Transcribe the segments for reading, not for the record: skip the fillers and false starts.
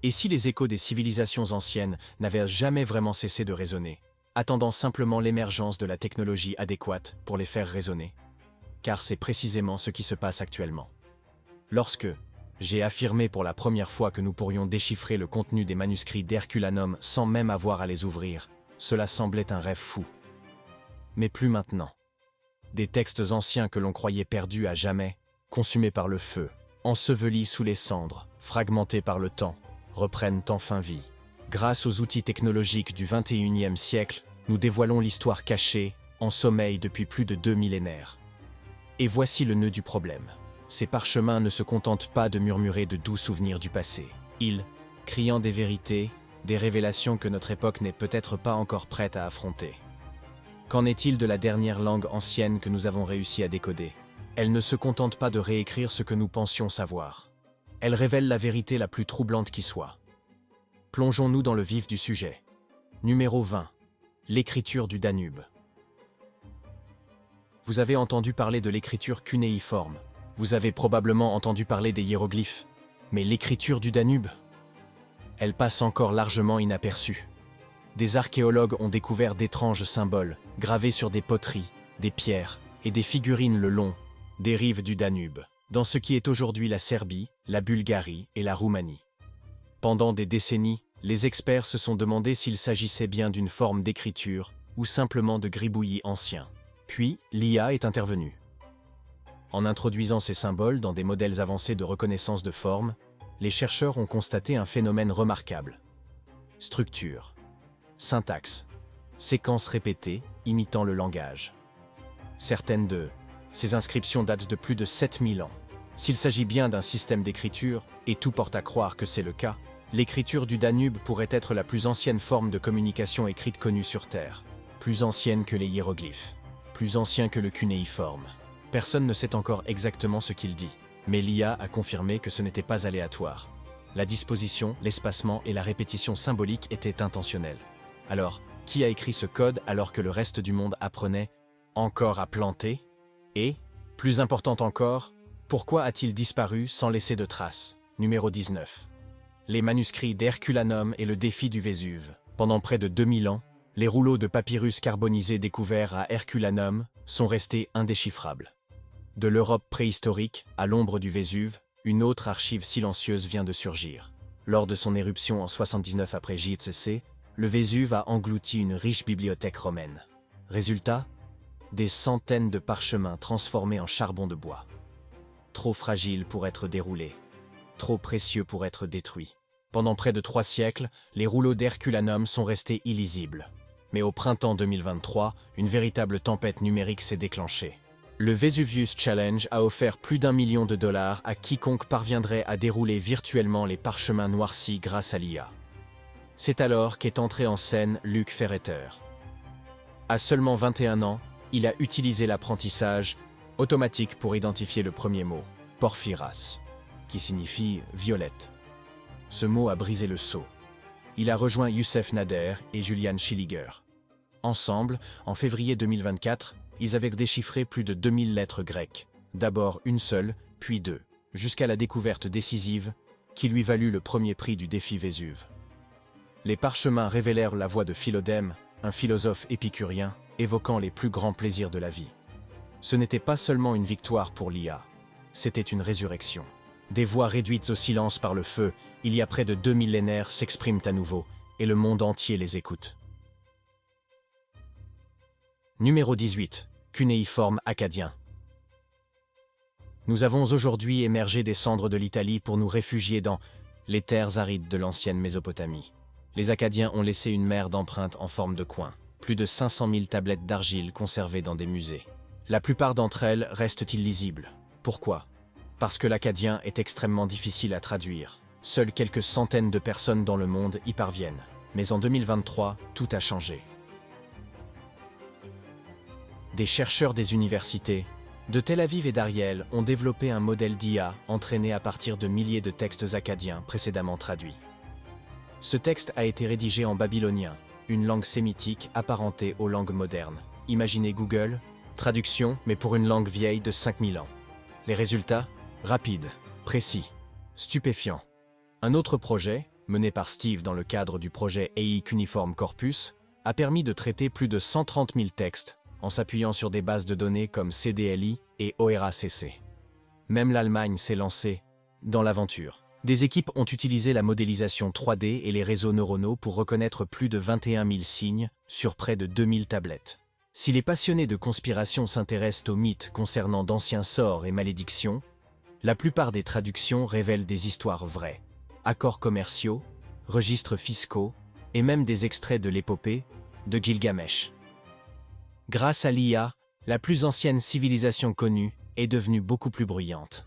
Et si les échos des civilisations anciennes n'avaient jamais vraiment cessé de résonner, attendant simplement l'émergence de la technologie adéquate pour les faire résonner? Car c'est précisément ce qui se passe actuellement. Lorsque j'ai affirmé pour la première fois que nous pourrions déchiffrer le contenu des manuscrits d'Herculanum sans même avoir à les ouvrir, cela semblait un rêve fou. Mais plus maintenant. Des textes anciens que l'on croyait perdus à jamais, consumés par le feu, ensevelis sous les cendres, fragmentés par le temps, reprennent enfin vie. Grâce aux outils technologiques du XXIe siècle, nous dévoilons l'histoire cachée, en sommeil depuis plus de 2 millénaires. Et voici le nœud du problème. Ces parchemins ne se contentent pas de murmurer de doux souvenirs du passé. Ils, criant des vérités, des révélations que notre époque n'est peut-être pas encore prête à affronter. Qu'en est-il de la dernière langue ancienne que nous avons réussi à décoder? Elle ne se contente pas de réécrire ce que nous pensions savoir. Elle révèle la vérité la plus troublante qui soit. Plongeons-nous dans le vif du sujet. Numéro 20. L'écriture du Danube. Vous avez entendu parler de l'écriture cunéiforme. Vous avez probablement entendu parler des hiéroglyphes. Mais l'écriture du Danube? Elle passe encore largement inaperçue. Des archéologues ont découvert d'étranges symboles, gravés sur des poteries, des pierres et des figurines le long des rives du Danube, dans ce qui est aujourd'hui la Serbie, la Bulgarie et la Roumanie. Pendant des décennies, les experts se sont demandé s'il s'agissait bien d'une forme d'écriture ou simplement de gribouillis anciens. Puis, l'IA est intervenue. En introduisant ces symboles dans des modèles avancés de reconnaissance de forme, les chercheurs ont constaté un phénomène remarquable. Structure, syntaxe, séquences répétées imitant le langage. Certaines de ces inscriptions datent de plus de 7000 ans. S'il s'agit bien d'un système d'écriture, et tout porte à croire que c'est le cas, l'écriture du Danube pourrait être la plus ancienne forme de communication écrite connue sur Terre. Plus ancienne que les hiéroglyphes, plus ancien que le cunéiforme. Personne ne sait encore exactement ce qu'il dit, mais l'IA a confirmé que ce n'était pas aléatoire. La disposition, l'espacement et la répétition symbolique étaient intentionnels. Alors, qui a écrit ce code alors que le reste du monde apprenait encore à planter? Et, plus important encore, pourquoi a-t-il disparu sans laisser de traces? Numéro 19. Les manuscrits d'Herculanum et le défi du Vésuve. Pendant près de 2000 ans, les rouleaux de papyrus carbonisés découverts à Herculanum sont restés indéchiffrables. De l'Europe préhistorique à l'ombre du Vésuve, une autre archive silencieuse vient de surgir. Lors de son éruption en 79 après JCC, le Vésuve a englouti une riche bibliothèque romaine. Résultat? Des centaines de parchemins transformés en charbon de bois. Trop fragiles pour être déroulés, trop précieux pour être détruits. Pendant près de 3 siècles, les rouleaux d'Herculanum sont restés illisibles. Mais au printemps 2023, une véritable tempête numérique s'est déclenchée. Le Vesuvius Challenge a offert plus d'1 million de dollars à quiconque parviendrait à dérouler virtuellement les parchemins noircis grâce à l'IA. C'est alors qu'est entré en scène Luc Ferreter. À seulement 21 ans, il a utilisé l'apprentissage automatique pour identifier le premier mot, Porphyras, qui signifie violette. Ce mot a brisé le sceau. Il a rejoint Youssef Nader et Julian Schilliger. Ensemble, en février 2024, ils avaient déchiffré plus de 2000 lettres grecques, d'abord une seule, puis 2, jusqu'à la découverte décisive qui lui valut le premier prix du défi Vésuve. Les parchemins révélèrent la voix de Philodème, un philosophe épicurien, évoquant les plus grands plaisirs de la vie. Ce n'était pas seulement une victoire pour l'IA, c'était une résurrection. Des voix réduites au silence par le feu, il y a près de 2 millénaires, s'expriment à nouveau, et le monde entier les écoute. Numéro 18. Cunéiforme akkadien. Nous avons aujourd'hui émergé des cendres de l'Italie pour nous réfugier dans les terres arides de l'ancienne Mésopotamie. Les Akkadiens ont laissé une mer d'empreintes en forme de coin. Plus de 500 000 tablettes d'argile conservées dans des musées. La plupart d'entre elles restent illisibles. Pourquoi? Parce que l'akkadien est extrêmement difficile à traduire. Seules quelques centaines de personnes dans le monde y parviennent. Mais en 2023, tout a changé. Des chercheurs des universités de Tel Aviv et d'Ariel ont développé un modèle d'IA entraîné à partir de milliers de textes akkadiens précédemment traduits. Ce texte a été rédigé en babylonien, une langue sémitique apparentée aux langues modernes. Imaginez Google, traduction, mais pour une langue vieille de 5000 ans. Les résultats? Rapides, précis, stupéfiants. Un autre projet, menée par Steve dans le cadre du projet AI Cuneiform Corpus, a permis de traiter plus de 130 000 textes en s'appuyant sur des bases de données comme CDLI et ORACC. Même l'Allemagne s'est lancée dans l'aventure. Des équipes ont utilisé la modélisation 3D et les réseaux neuronaux pour reconnaître plus de 21 000 signes sur près de 2000 tablettes. Si les passionnés de conspiration s'intéressent aux mythes concernant d'anciens sorts et malédictions, la plupart des traductions révèlent des histoires vraies, accords commerciaux, registres fiscaux et même des extraits de l'épopée de Gilgamesh. Grâce à l'IA, la plus ancienne civilisation connue est devenue beaucoup plus bruyante.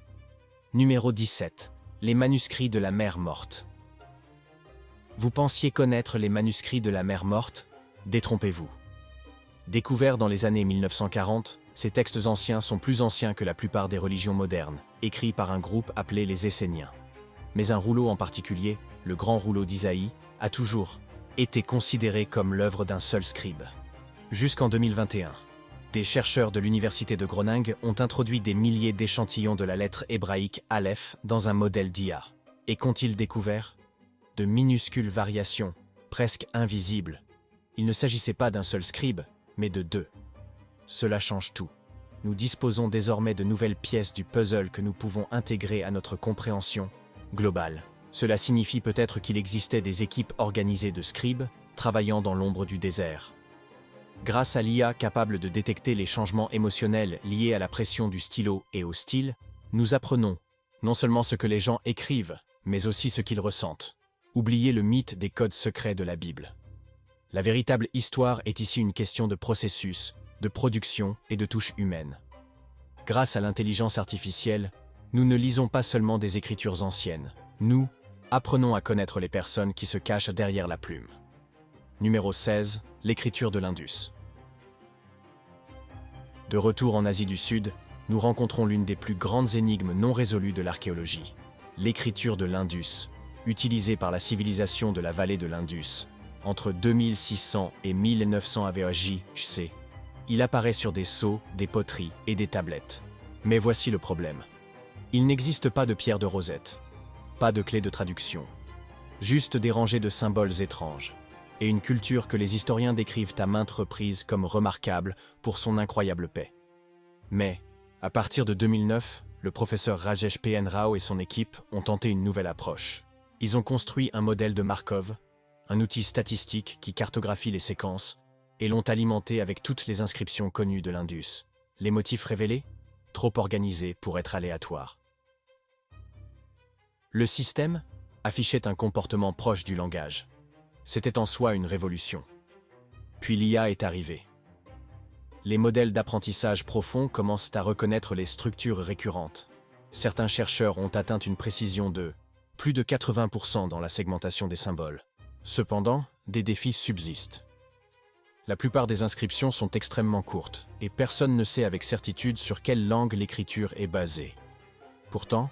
Numéro 17. Les manuscrits de la mer morte. Vous pensiez connaître les manuscrits de la mer morte? Détrompez-vous. Découverts dans les années 1940, ces textes anciens sont plus anciens que la plupart des religions modernes, écrits par un groupe appelé les Esséniens. Mais un rouleau en particulier, le grand rouleau d'Isaïe, a toujours été considéré comme l'œuvre d'un seul scribe. Jusqu'en 2021. Des chercheurs de l'université de Groningue ont introduit des milliers d'échantillons de la lettre hébraïque Aleph dans un modèle d'IA. Et qu'ont-ils découvert? De minuscules variations, presque invisibles. Il ne s'agissait pas d'un seul scribe, mais de deux. Cela change tout. Nous disposons désormais de nouvelles pièces du puzzle que nous pouvons intégrer à notre compréhension globale. Cela signifie peut-être qu'il existait des équipes organisées de scribes travaillant dans l'ombre du désert. Grâce à l'IA capable de détecter les changements émotionnels liés à la pression du stylo et au style, nous apprenons non seulement ce que les gens écrivent, mais aussi ce qu'ils ressentent. Oubliez le mythe des codes secrets de la Bible. La véritable histoire est ici une question de processus, de production et de touche humaine. Grâce à l'intelligence artificielle, nous ne lisons pas seulement des écritures anciennes. Nous apprenons à connaître les personnes qui se cachent derrière la plume. Numéro 16. L'écriture de l'Indus. De retour en Asie du Sud, nous rencontrons l'une des plus grandes énigmes non résolues de l'archéologie. L'écriture de l'Indus, utilisée par la civilisation de la vallée de l'Indus, entre 2600 et 1900 AVJ-C. Il apparaît sur des sceaux, des poteries et des tablettes. Mais voici le problème. Il n'existe pas de pierre de Rosette, pas de clé de traduction, juste des rangées de symboles étranges, et une culture que les historiens décrivent à maintes reprises comme remarquable pour son incroyable paix. Mais, à partir de 2009, le professeur Rajesh P. N. Rao et son équipe ont tenté une nouvelle approche. Ils ont construit un modèle de Markov, un outil statistique qui cartographie les séquences, et l'ont alimenté avec toutes les inscriptions connues de l'Indus. Les motifs révélés? Trop organisés pour être aléatoires. Le système affichait un comportement proche du langage. C'était en soi une révolution. Puis l'IA est arrivée. Les modèles d'apprentissage profond commencent à reconnaître les structures récurrentes. Certains chercheurs ont atteint une précision de plus de 80% dans la segmentation des symboles. Cependant, des défis subsistent. La plupart des inscriptions sont extrêmement courtes, et personne ne sait avec certitude sur quelle langue l'écriture est basée. Pourtant,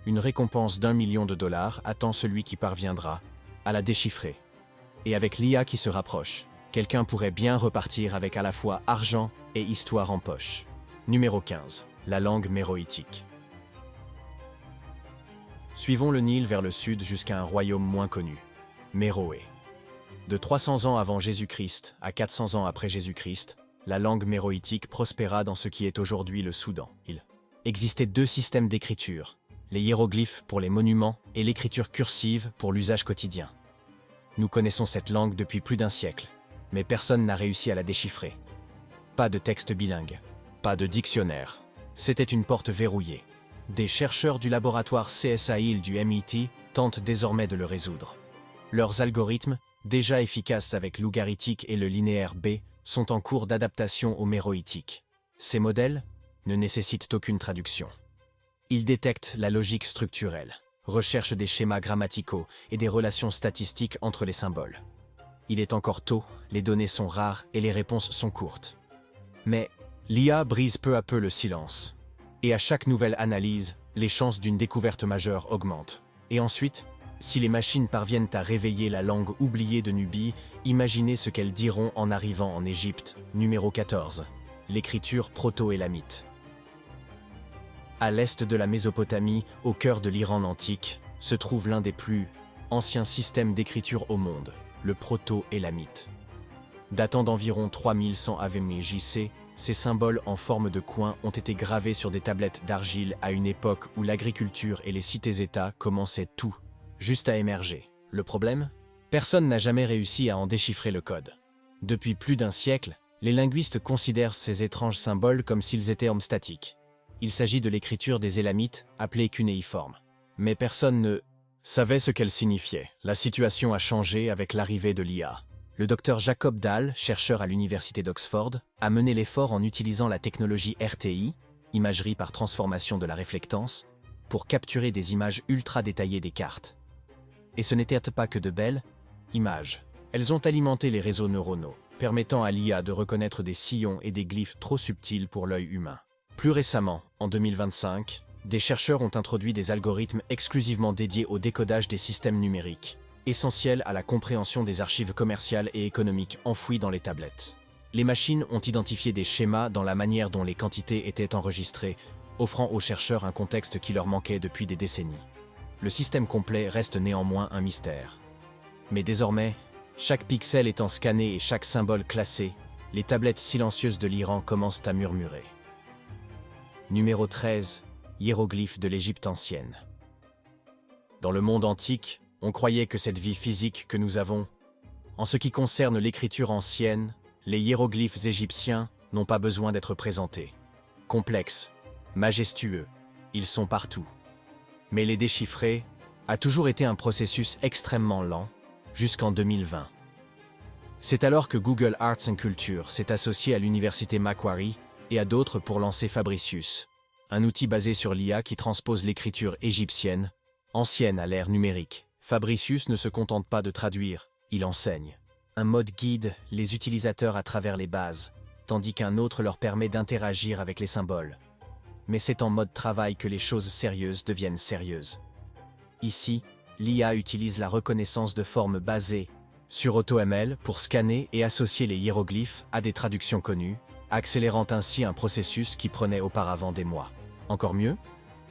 une récompense d'1 million de dollars attend celui qui parviendra à la déchiffrer. Et avec l'IA qui se rapproche, quelqu'un pourrait bien repartir avec à la fois argent et histoire en poche. Numéro 15. La langue méroïtique. Suivons le Nil vers le sud jusqu'à un royaume moins connu, Méroé. De 300 ans avant Jésus-Christ à 400 ans après Jésus-Christ, la langue méroïtique prospéra dans ce qui est aujourd'hui le Soudan. Il existait deux systèmes d'écriture, les hiéroglyphes pour les monuments et l'écriture cursive pour l'usage quotidien. Nous connaissons cette langue depuis plus d'un siècle, mais personne n'a réussi à la déchiffrer. Pas de texte bilingue, pas de dictionnaire. C'était une porte verrouillée. Des chercheurs du laboratoire CSAIL du MIT tentent désormais de le résoudre. Leurs algorithmes, déjà efficaces avec l'ougaritique et le linéaire B, sont en cours d'adaptation au méroïtique. Ces modèles ne nécessitent aucune traduction. Ils détectent la logique structurelle, recherchent des schémas grammaticaux et des relations statistiques entre les symboles. Il est encore tôt, les données sont rares et les réponses sont courtes. Mais l'IA brise peu à peu le silence. Et à chaque nouvelle analyse, les chances d'une découverte majeure augmentent. Et ensuite, si les machines parviennent à réveiller la langue oubliée de Nubie, imaginez ce qu'elles diront en arrivant en Égypte. Numéro 14. L'écriture proto-élamite. À l'est de la Mésopotamie, au cœur de l'Iran antique, se trouve l'un des plus ancien système d'écriture au monde, le proto-élamite. Datant d'environ 3100 AVM JC, ces symboles en forme de coin ont été gravés sur des tablettes d'argile à une époque où l'agriculture et les cités-États commençaient tout juste à émerger. Le problème? Personne n'a jamais réussi à en déchiffrer le code. Depuis plus d'un siècle, les linguistes considèrent ces étranges symboles comme s'ils étaient homostatiques. Il s'agit de l'écriture des élamites, appelée cunéiforme. Mais personne ne savait ce qu'elle signifiait. La situation a changé avec l'arrivée de l'IA. Le docteur Jacob Dahl, chercheur à l'université d'Oxford, a mené l'effort en utilisant la technologie RTI, imagerie par transformation de la réflectance, pour capturer des images ultra détaillées des cartes. Et ce n'étaient pas que de belles images. Elles ont alimenté les réseaux neuronaux, permettant à l'IA de reconnaître des sillons et des glyphes trop subtils pour l'œil humain. Plus récemment, en 2025, des chercheurs ont introduit des algorithmes exclusivement dédiés au décodage des systèmes numériques, essentiels à la compréhension des archives commerciales et économiques enfouies dans les tablettes. Les machines ont identifié des schémas dans la manière dont les quantités étaient enregistrées, offrant aux chercheurs un contexte qui leur manquait depuis des décennies. Le système complet reste néanmoins un mystère. Mais désormais, chaque pixel étant scanné et chaque symbole classé, les tablettes silencieuses de l'Iran commencent à murmurer. Numéro 13. Hiéroglyphes de l'Égypte ancienne. Dans le monde antique, on croyait que cette vie physique que nous avons, en ce qui concerne l'écriture ancienne, les hiéroglyphes égyptiens n'ont pas besoin d'être présentés. Complexes, majestueux, ils sont partout. Mais les déchiffrer a toujours été un processus extrêmement lent, jusqu'en 2020. C'est alors que Google Arts and Culture s'est associé à l'université Macquarie et à d'autres pour lancer Fabricius, un outil basé sur l'IA qui transpose l'écriture égyptienne, ancienne à l'ère numérique. Fabricius ne se contente pas de traduire, il enseigne. Un mode guide les utilisateurs à travers les bases, tandis qu'un autre leur permet d'interagir avec les symboles. Mais c'est en mode travail que les choses sérieuses deviennent sérieuses. Ici, l'IA utilise la reconnaissance de formes basées sur AutoML pour scanner et associer les hiéroglyphes à des traductions connues, accélérant ainsi un processus qui prenait auparavant des mois. Encore mieux,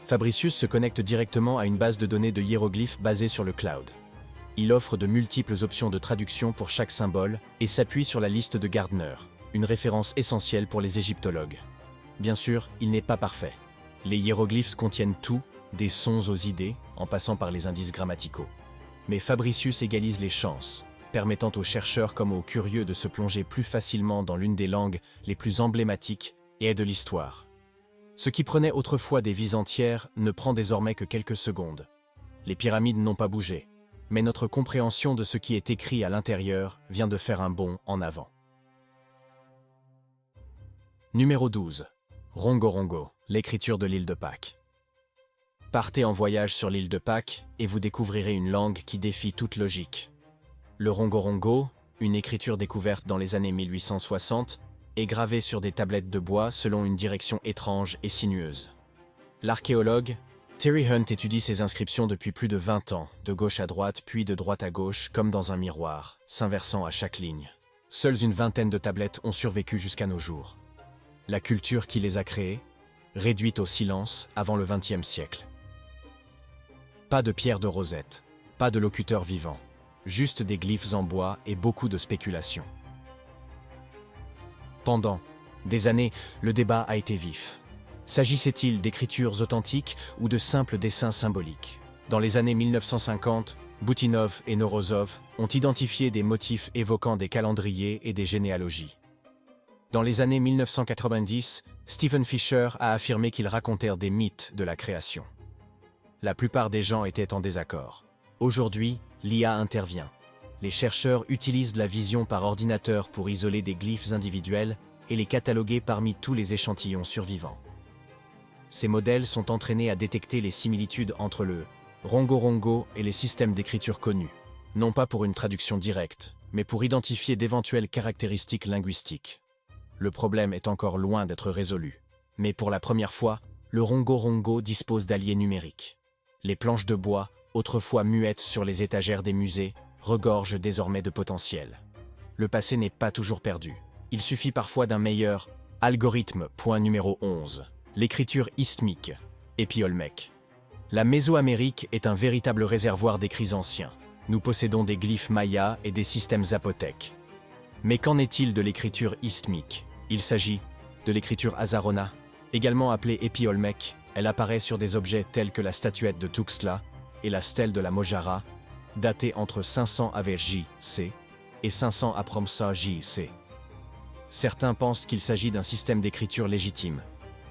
Fabricius se connecte directement à une base de données de hiéroglyphes basée sur le cloud. Il offre de multiples options de traduction pour chaque symbole et s'appuie sur la liste de Gardner, une référence essentielle pour les égyptologues. Bien sûr, il n'est pas parfait. Les hiéroglyphes contiennent tout, des sons aux idées, en passant par les indices grammaticaux. Mais Fabricius égalise les chances, permettant aux chercheurs comme aux curieux de se plonger plus facilement dans l'une des langues les plus emblématiques et de l'histoire. Ce qui prenait autrefois des vies entières ne prend désormais que quelques secondes. Les pyramides n'ont pas bougé, mais notre compréhension de ce qui est écrit à l'intérieur vient de faire un bond en avant. Numéro 12. Rongorongo, l'écriture de l'île de Pâques. Partez en voyage sur l'île de Pâques et vous découvrirez une langue qui défie toute logique. Le rongorongo, une écriture découverte dans les années 1860, est gravé sur des tablettes de bois selon une direction étrange et sinueuse. L'archéologue Terry Hunt étudie ces inscriptions depuis plus de 20 ans, de gauche à droite puis de droite à gauche, comme dans un miroir, s'inversant à chaque ligne. Seules une vingtaine de tablettes ont survécu jusqu'à nos jours. La culture qui les a créées, réduite au silence avant le XXe siècle. Pas de pierre de rosette, pas de locuteur vivant, juste des glyphes en bois et beaucoup de spéculations. Pendant des années, le débat a été vif. S'agissait-il d'écritures authentiques ou de simples dessins symboliques? Dans les années 1950, Boutinov et Norozov ont identifié des motifs évoquant des calendriers et des généalogies. Dans les années 1990, Stephen Fisher a affirmé qu'ils racontèrent des mythes de la création. La plupart des gens étaient en désaccord. Aujourd'hui, l'IA intervient. Les chercheurs utilisent la vision par ordinateur pour isoler des glyphes individuels et les cataloguer parmi tous les échantillons survivants. Ces modèles sont entraînés à détecter les similitudes entre le rongorongo et les systèmes d'écriture connus, non pas pour une traduction directe, mais pour identifier d'éventuelles caractéristiques linguistiques. Le problème est encore loin d'être résolu. Mais pour la première fois, le rongorongo dispose d'alliés numériques. Les planches de bois, autrefois muettes sur les étagères des musées, regorgent désormais de potentiel. Le passé n'est pas toujours perdu. Il suffit parfois d'un meilleur algorithme. Point numéro 11. L'écriture isthmique, Épi-Olmec. La Mésoamérique est un véritable réservoir d'écrits anciens. Nous possédons des glyphes mayas et des systèmes zapotèques. Mais qu'en est-il de l'écriture isthmique? Il s'agit de l'écriture Azarona, également appelée Épi-Olmec. Elle apparaît sur des objets tels que la statuette de Tuxtla et la stèle de la Mojara, datée entre 500 av J.C. et 500 apromsa J.C. Certains pensent qu'il s'agit d'un système d'écriture légitime.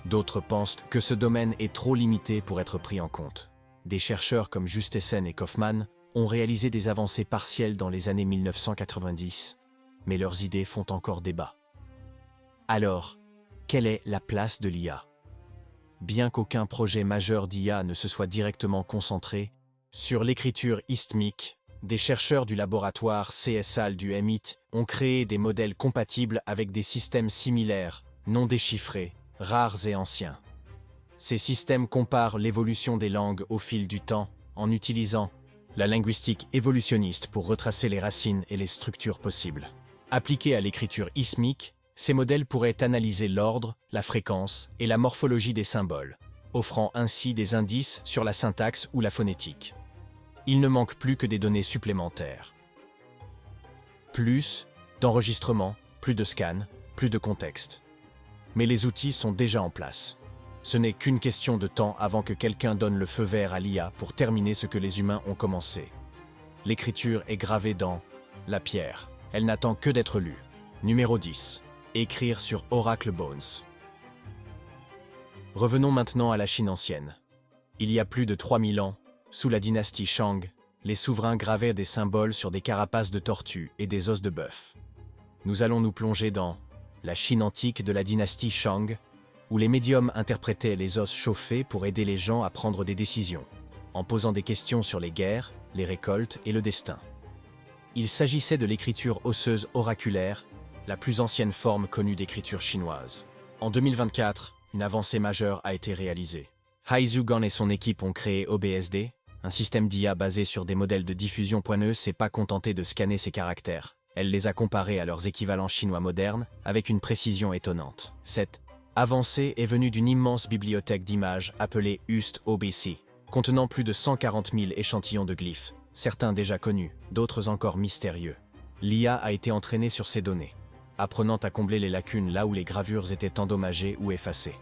D'autres pensent que ce domaine est trop limité pour être pris en compte. Des chercheurs comme Justesen et Kaufmann ont réalisé des avancées partielles dans les années 1990, mais leurs idées font encore débat. Alors, quelle est la place de l'IA? Bien qu'aucun projet majeur d'IA ne se soit directement concentré sur l'écriture isthmique, des chercheurs du laboratoire CSAL du MIT ont créé des modèles compatibles avec des systèmes similaires, non déchiffrés, rares et anciens. Ces systèmes comparent l'évolution des langues au fil du temps en utilisant la linguistique évolutionniste pour retracer les racines et les structures possibles. Appliqués à l'écriture isthmique, ces modèles pourraient analyser l'ordre, la fréquence et la morphologie des symboles, offrant ainsi des indices sur la syntaxe ou la phonétique. Il ne manque plus que des données supplémentaires. Plus d'enregistrements, plus de scans, plus de contexte. Mais les outils sont déjà en place. Ce n'est qu'une question de temps avant que quelqu'un donne le feu vert à l'IA pour terminer ce que les humains ont commencé. L'écriture est gravée dans la pierre. Elle n'attend que d'être lue. Numéro 10. Écrire sur Oracle Bones. Revenons maintenant à la Chine ancienne. Il y a plus de 3000 ans, sous la dynastie Shang, les souverains gravaient des symboles sur des carapaces de tortues et des os de bœuf. Nous allons nous plonger dans la Chine antique de la dynastie Shang, où les médiums interprétaient les os chauffés pour aider les gens à prendre des décisions, en posant des questions sur les guerres, les récoltes et le destin. Il s'agissait de l'écriture osseuse oraculaire, la plus ancienne forme connue d'écriture chinoise. En 2024, une avancée majeure a été réalisée. Hai Zhugan et son équipe ont créé OBSD, un système d'IA basé sur des modèles de diffusion. Ne s'est pas contenté de scanner ces caractères. Elle les a comparés à leurs équivalents chinois modernes avec une précision étonnante. Cette avancée est venue d'une immense bibliothèque d'images appelée UST-OBC, contenant plus de 140 000 échantillons de glyphes, certains déjà connus, d'autres encore mystérieux. L'IA a été entraînée sur ces données, apprenant à combler les lacunes là où les gravures étaient endommagées ou effacées.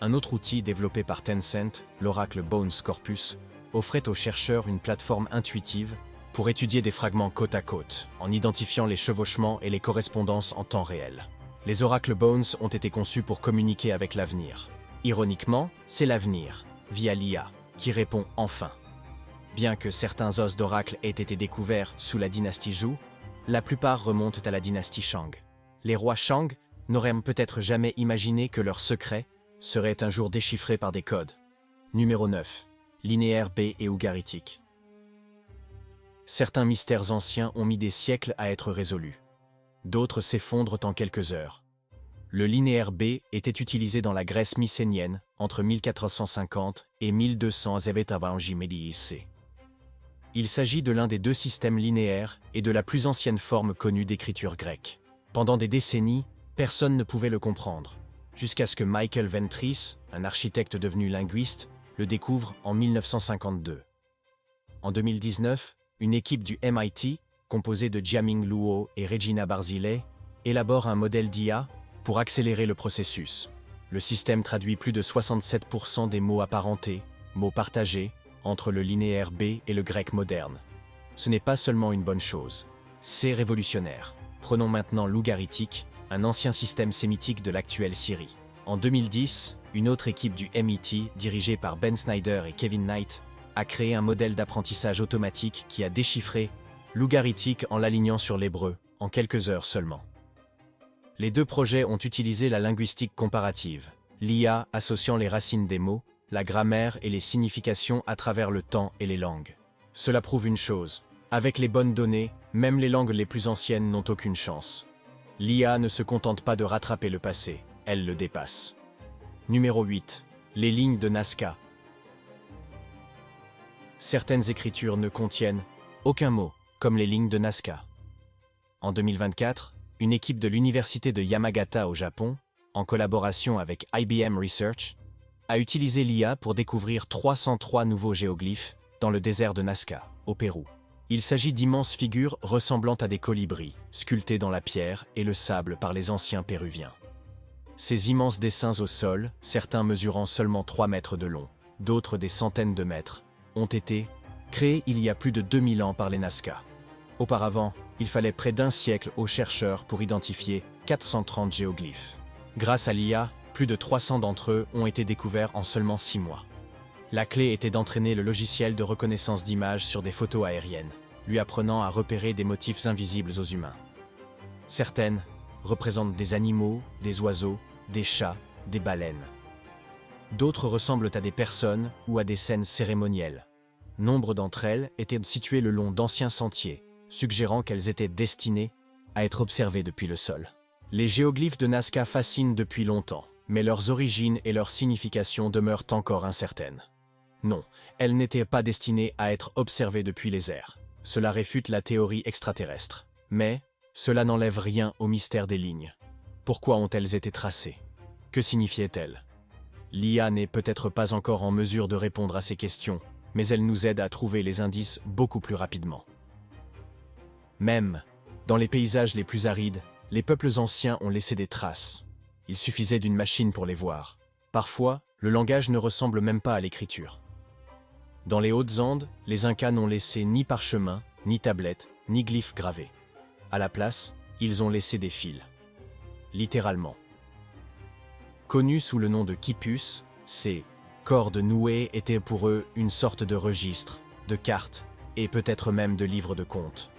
Un autre outil développé par Tencent, l'Oracle Bones Corpus, offrait aux chercheurs une plateforme intuitive pour étudier des fragments côte à côte, en identifiant les chevauchements et les correspondances en temps réel. Les Oracle Bones ont été conçus pour communiquer avec l'avenir. Ironiquement, c'est l'avenir, via l'IA, qui répond enfin. Bien que certains os d'oracle aient été découverts sous la dynastie Zhou, la plupart remontent à la dynastie Shang. Les rois Shang n'auraient peut-être jamais imaginé que leurs secrets seraient un jour déchiffrés par des codes. Numéro 9. Linéaire B et ougaritique. Certains mystères anciens ont mis des siècles à être résolus. D'autres s'effondrent en quelques heures. Le linéaire B était utilisé dans la Grèce mycénienne entre 1450 et 1200 avant J.C. Il s'agit de l'un des deux systèmes linéaires et de la plus ancienne forme connue d'écriture grecque. Pendant des décennies, personne ne pouvait le comprendre, jusqu'à ce que Michael Ventris, un architecte devenu linguiste, le découvre en 1952. En 2019, une équipe du MIT, composée de Jiaming Luo et Regina Barzilay, élabore un modèle d'IA pour accélérer le processus. Le système traduit plus de 67% des mots apparentés, mots partagés, entre le linéaire B et le grec moderne. Ce n'est pas seulement une bonne chose, c'est révolutionnaire. Prenons maintenant l'ougaritique, un ancien système sémitique de l'actuelle Syrie. En 2010, une autre équipe du MIT, dirigée par Ben Snyder et Kevin Knight, a créé un modèle d'apprentissage automatique qui a déchiffré l'ougaritique en l'alignant sur l'hébreu, en quelques heures seulement. Les deux projets ont utilisé la linguistique comparative, l'IA associant les racines des mots, la grammaire et les significations à travers le temps et les langues. Cela prouve une chose, avec les bonnes données, même les langues les plus anciennes n'ont aucune chance. L'IA ne se contente pas de rattraper le passé, elle le dépasse. Numéro 8. Les lignes de Nazca. Certaines écritures ne contiennent aucun mot, comme les lignes de Nazca. En 2024, une équipe de l'université de Yamagata au Japon, en collaboration avec IBM Research, a utilisé l'IA pour découvrir 303 nouveaux géoglyphes dans le désert de Nazca, au Pérou. Il s'agit d'immenses figures ressemblant à des colibris, sculptées dans la pierre et le sable par les anciens Péruviens. Ces immenses dessins au sol, certains mesurant seulement 3 mètres de long, d'autres des centaines de mètres, ont été créés il y a plus de 2000 ans par les Nazca. Auparavant, il fallait près d'un siècle aux chercheurs pour identifier 430 géoglyphes. Grâce à l'IA, plus de 300 d'entre eux ont été découverts en seulement 6 mois. La clé était d'entraîner le logiciel de reconnaissance d'images sur des photos aériennes, lui apprenant à repérer des motifs invisibles aux humains. Certaines représentent des animaux, des oiseaux, des chats, des baleines. D'autres ressemblent à des personnes ou à des scènes cérémonielles. Nombre d'entre elles étaient situées le long d'anciens sentiers, suggérant qu'elles étaient destinées à être observées depuis le sol. Les géoglyphes de Nazca fascinent depuis longtemps, mais leurs origines et leur signification demeurent encore incertaines. Non, elles n'étaient pas destinées à être observées depuis les airs. Cela réfute la théorie extraterrestre. Mais cela n'enlève rien au mystère des lignes. Pourquoi ont-elles été tracées? Que signifiaient-elles? L'IA n'est peut-être pas encore en mesure de répondre à ces questions, mais elle nous aide à trouver les indices beaucoup plus rapidement. Même dans les paysages les plus arides, les peuples anciens ont laissé des traces. Il suffisait d'une machine pour les voir. Parfois, le langage ne ressemble même pas à l'écriture. Dans les Hautes-Andes, les Incas n'ont laissé ni parchemin, ni tablette, ni glyphes gravés. À la place, ils ont laissé des fils. Littéralement. Connus sous le nom de quipus, ces cordes nouées étaient pour eux une sorte de registre, de carte, et peut-être même de livre de comptes.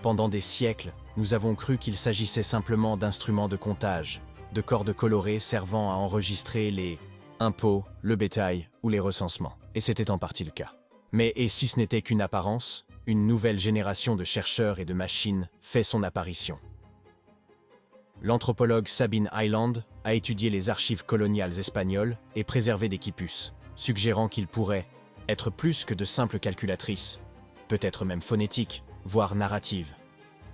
Pendant des siècles, nous avons cru qu'il s'agissait simplement d'instruments de comptage, de cordes colorées servant à enregistrer les impôts, le bétail ou les recensements. Et c'était en partie le cas. Mais et si ce n'était qu'une apparence, une nouvelle génération de chercheurs et de machines fait son apparition. L'anthropologue Sabine Hyland a étudié les archives coloniales espagnoles et préservé des quipus, suggérant qu'ils pourraient être plus que de simples calculatrices, peut-être même phonétiques, voire narratives.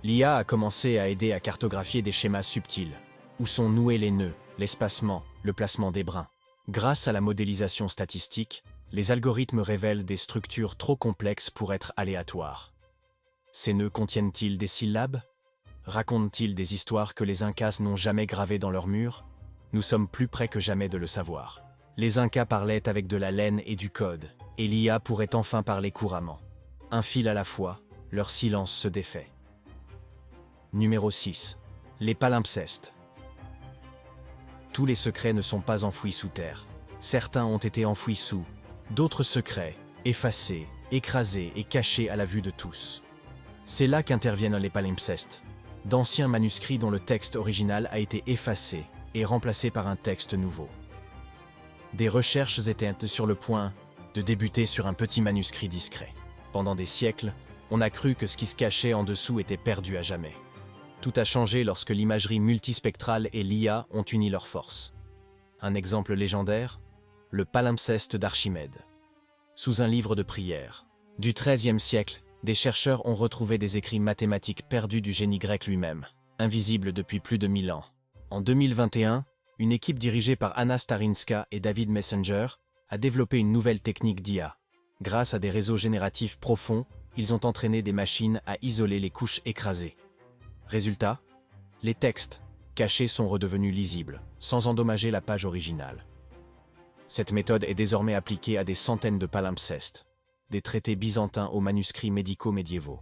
L'IA a commencé à aider à cartographier des schémas subtils, où sont noués les nœuds, l'espacement, le placement des brins. Grâce à la modélisation statistique, les algorithmes révèlent des structures trop complexes pour être aléatoires. Ces nœuds contiennent-ils des syllabes? Racontent-ils des histoires que les Incas n'ont jamais gravées dans leurs murs? Nous sommes plus près que jamais de le savoir. Les Incas parlaient avec de la laine et du code, et l'IA pourrait enfin parler couramment. Un fil à la fois, leur silence se défait. Numéro 6. Les palimpsestes. Tous les secrets ne sont pas enfouis sous terre. Certains ont été enfouis sous d'autres secrets, effacés, écrasés et cachés à la vue de tous. C'est là qu'interviennent les palimpsestes, d'anciens manuscrits dont le texte original a été effacé et remplacé par un texte nouveau. Des recherches étaient sur le point de débuter sur un petit manuscrit discret. Pendant des siècles, on a cru que ce qui se cachait en dessous était perdu à jamais. Tout a changé lorsque l'imagerie multispectrale et l'IA ont uni leurs forces. Un exemple légendaire, le palimpseste d'Archimède. Sous un livre de prières du XIIIe siècle, des chercheurs ont retrouvé des écrits mathématiques perdus du génie grec lui-même, invisibles depuis plus de 1000 ans. En 2021, une équipe dirigée par Anna Starinska et David Messenger a développé une nouvelle technique d'IA. Grâce à des réseaux génératifs profonds, ils ont entraîné des machines à isoler les couches écrasées. Résultat, les textes cachés sont redevenus lisibles, sans endommager la page originale. Cette méthode est désormais appliquée à des centaines de palimpsestes, des traités byzantins aux manuscrits médicaux médiévaux.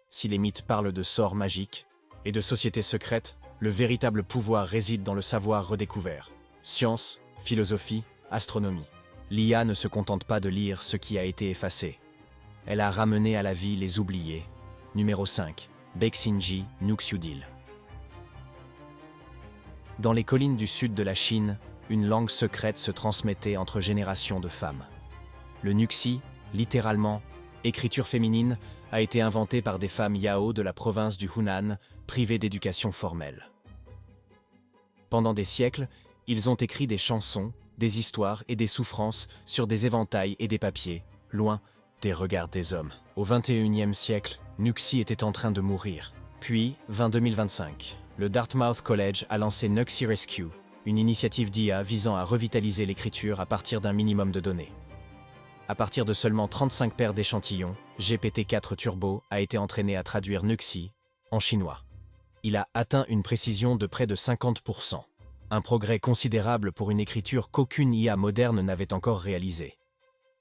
Si les mythes parlent de sorts magiques et de sociétés secrètes, le véritable pouvoir réside dans le savoir redécouvert. Science, philosophie, astronomie. L'IA ne se contente pas de lire ce qui a été effacé. Elle a ramené à la vie les oubliés. Numéro 5. Baeksinji Nuxiudil. Dans les collines du sud de la Chine, une langue secrète se transmettait entre générations de femmes. Le Nuxi, littéralement « écriture féminine », a été inventé par des femmes Yao de la province du Hunan, privées d'éducation formelle. Pendant des siècles, ils ont écrit des chansons, des histoires et des souffrances sur des éventails et des papiers, loin des regards des hommes. Au XXIe siècle, Nuxi était en train de mourir. Puis, 2025, le Dartmouth College a lancé Nuxi Rescue, une initiative d'IA visant à revitaliser l'écriture à partir d'un minimum de données. À partir de seulement 35 paires d'échantillons, GPT-4 Turbo a été entraîné à traduire Nuxi en chinois. Il a atteint une précision de près de 50%. Un progrès considérable pour une écriture qu'aucune IA moderne n'avait encore réalisée.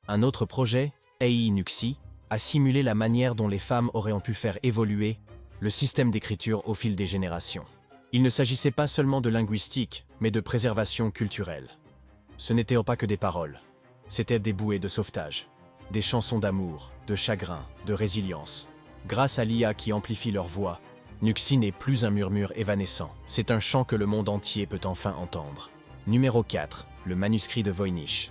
Un autre projet, AI Nuxi, a simulé la manière dont les femmes auraient pu faire évoluer le système d'écriture au fil des générations. Il ne s'agissait pas seulement de linguistique, mais de préservation culturelle. Ce n'étaient pas que des paroles, c'étaient des bouées de sauvetage, des chansons d'amour, de chagrin, de résilience. Grâce à l'IA qui amplifie leur voix, Nuxi n'est plus un murmure évanescent, c'est un chant que le monde entier peut enfin entendre. Numéro 4, le manuscrit de Voynich.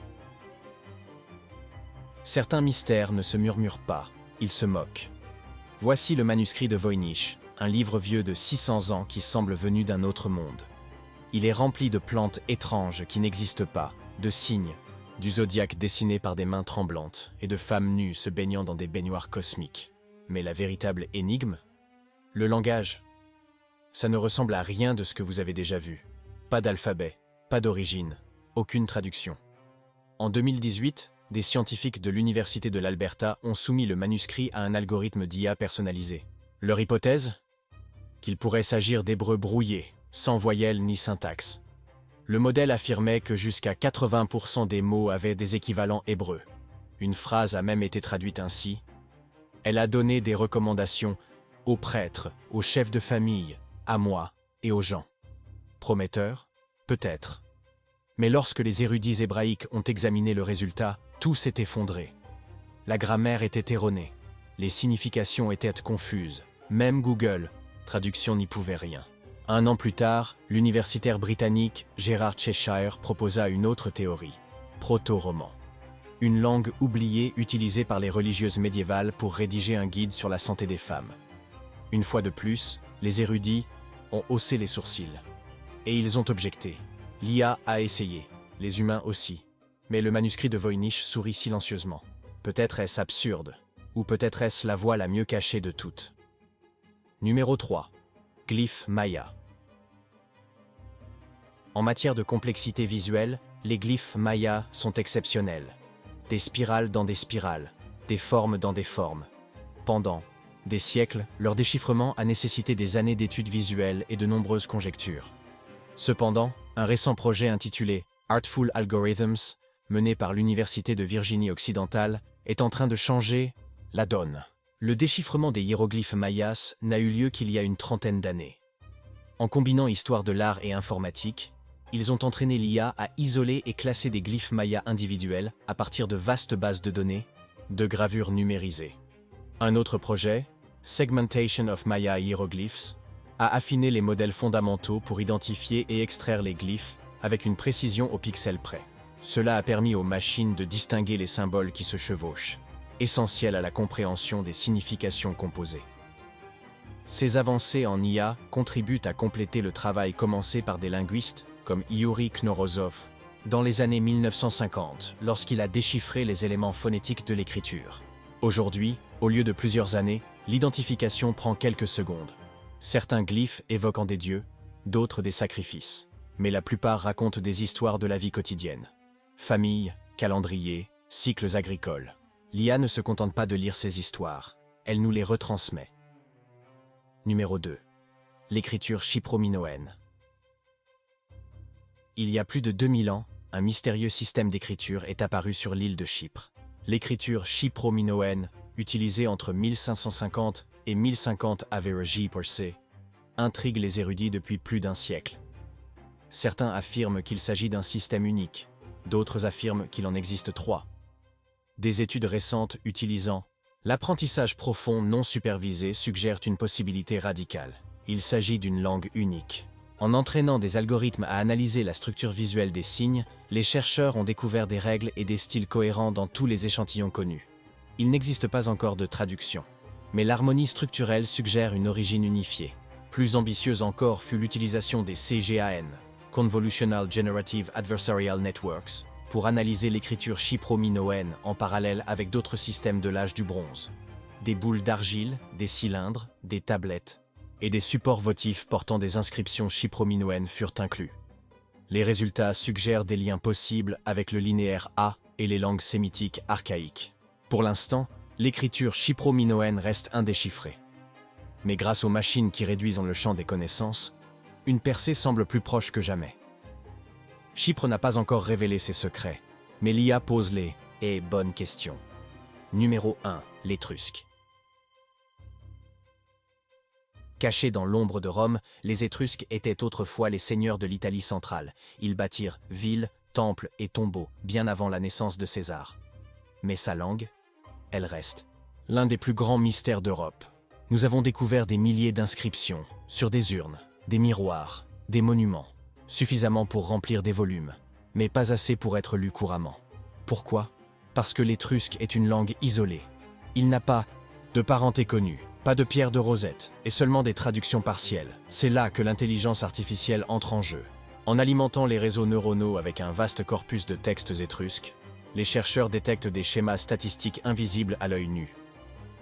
Certains mystères ne se murmurent pas, ils se moquent. Voici le manuscrit de Voynich, un livre vieux de 600 ans qui semble venu d'un autre monde. Il est rempli de plantes étranges qui n'existent pas, de signes, du zodiaque dessiné par des mains tremblantes et de femmes nues se baignant dans des baignoires cosmiques. Mais la véritable énigme ? Le langage. Ça ne ressemble à rien de ce que vous avez déjà vu. Pas d'alphabet, pas d'origine, aucune traduction. En 2018, des scientifiques de l'Université de l'Alberta ont soumis le manuscrit à un algorithme d'IA personnalisé. Leur hypothèse ? Qu'il pourrait s'agir d'hébreu brouillé, sans voyelles ni syntaxe. Le modèle affirmait que jusqu'à 80% des mots avaient des équivalents hébreux. Une phrase a même été traduite ainsi. Elle a donné des recommandations aux prêtres, aux chefs de famille, à moi et aux gens. Prometteur ? Peut-être. Mais lorsque les érudits hébraïques ont examiné le résultat, tout s'est effondré. La grammaire était erronée, les significations étaient confuses, même Google Traduction n'y pouvait rien. Un an plus tard, l'universitaire britannique Gerard Cheshire proposa une autre théorie, proto-roman. Une langue oubliée utilisée par les religieuses médiévales pour rédiger un guide sur la santé des femmes. Une fois de plus, les érudits ont haussé les sourcils. Et ils ont objecté. L'IA a essayé, les humains aussi. Mais le manuscrit de Voynich sourit silencieusement. Peut-être est-ce absurde, ou peut-être est-ce la voix la mieux cachée de toutes. Numéro 3. Glyphes Maya. En matière de complexité visuelle, les glyphes Maya sont exceptionnels. Des spirales dans des spirales, des formes dans des formes. Pendant des siècles, leur déchiffrement a nécessité des années d'études visuelles et de nombreuses conjectures. Cependant, un récent projet intitulé Artful Algorithms, mené par l'Université de Virginie occidentale, est en train de changer la donne. Le déchiffrement des hiéroglyphes mayas n'a eu lieu qu'il y a une trentaine d'années. En combinant histoire de l'art et informatique, ils ont entraîné l'IA à isoler et classer des glyphes mayas individuels à partir de vastes bases de données, de gravures numérisées. Un autre projet, Segmentation of Maya Hieroglyphs, a affiné les modèles fondamentaux pour identifier et extraire les glyphes avec une précision au pixel près. Cela a permis aux machines de distinguer les symboles qui se chevauchent, essentiels à la compréhension des significations composées. Ces avancées en IA contribuent à compléter le travail commencé par des linguistes comme Yuri Knorozov dans les années 1950, lorsqu'il a déchiffré les éléments phonétiques de l'écriture. Aujourd'hui, au lieu de plusieurs années, l'identification prend quelques secondes. Certains glyphes évoquant des dieux, d'autres des sacrifices. Mais la plupart racontent des histoires de la vie quotidienne. Famille, calendrier, cycles agricoles. L'IA ne se contente pas de lire ces histoires, elle nous les retransmet. Numéro 2. L'écriture chypro-minoenne. Il y a plus de 2000 ans, un mystérieux système d'écriture est apparu sur l'île de Chypre. L'écriture chypro-minoenne, utilisée entre 1550 et 1050 AVRJ/C, intrigue les érudits depuis plus d'un siècle. Certains affirment qu'il s'agit d'un système unique, d'autres affirment qu'il en existe 3. Des études récentes utilisant l'apprentissage profond non supervisé suggèrent une possibilité radicale. Il s'agit d'une langue unique. En entraînant des algorithmes à analyser la structure visuelle des signes, les chercheurs ont découvert des règles et des styles cohérents dans tous les échantillons connus. Il n'existe pas encore de traduction, mais l'harmonie structurelle suggère une origine unifiée. Plus ambitieuse encore fut l'utilisation des CGAN, Convolutional Generative Adversarial Networks, pour analyser l'écriture chypro-minoenne en parallèle avec d'autres systèmes de l'âge du bronze. Des boules d'argile, des cylindres, des tablettes et des supports votifs portant des inscriptions chypro-minoennes furent inclus. Les résultats suggèrent des liens possibles avec le linéaire A et les langues sémitiques archaïques. Pour l'instant, l'écriture chypro-minoenne reste indéchiffrée. Mais grâce aux machines qui réduisent le champ des connaissances, une percée semble plus proche que jamais. Chypre n'a pas encore révélé ses secrets, mais l'IA pose les et bonnes questions. Numéro 1. L'Étrusque. Cachés dans l'ombre de Rome, les Étrusques étaient autrefois les seigneurs de l'Italie centrale. Ils bâtirent villes, temples et tombeaux bien avant la naissance de César. Mais sa langue, elle reste l'un des plus grands mystères d'Europe. Nous avons découvert des milliers d'inscriptions sur des urnes, des miroirs, des monuments, suffisamment pour remplir des volumes, mais pas assez pour être lus couramment. Pourquoi? Parce que l'étrusque est une langue isolée. Il n'a pas de parenté connue, pas de pierre de Rosette, et seulement des traductions partielles. C'est là que l'intelligence artificielle entre en jeu. En alimentant les réseaux neuronaux avec un vaste corpus de textes étrusques, les chercheurs détectent des schémas statistiques invisibles à l'œil nu.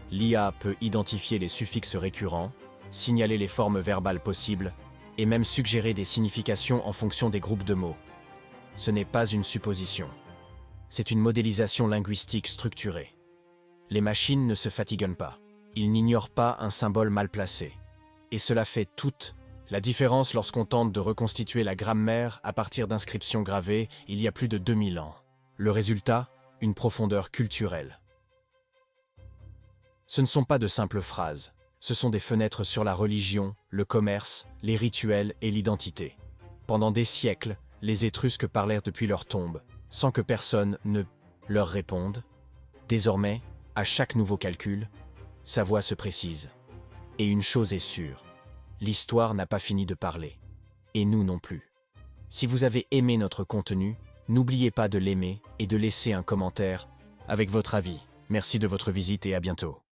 L'IA peut identifier les suffixes récurrents, signaler les formes verbales possibles, et même suggérer des significations en fonction des groupes de mots. Ce n'est pas une supposition. C'est une modélisation linguistique structurée. Les machines ne se fatiguent pas. Ils n'ignorent pas un symbole mal placé. Et cela fait toute la différence lorsqu'on tente de reconstituer la grammaire à partir d'inscriptions gravées il y a plus de 2000 ans. Le résultat, une profondeur culturelle. Ce ne sont pas de simples phrases, ce sont des fenêtres sur la religion, le commerce, les rituels et l'identité. Pendant des siècles, les Étrusques parlèrent depuis leur tombe, sans que personne ne leur réponde. Désormais, à chaque nouveau calcul, sa voix se précise. Et une chose est sûre, l'histoire n'a pas fini de parler. Et nous non plus. Si vous avez aimé notre contenu, n'oubliez pas de l'aimer et de laisser un commentaire avec votre avis. Merci de votre visite et à bientôt.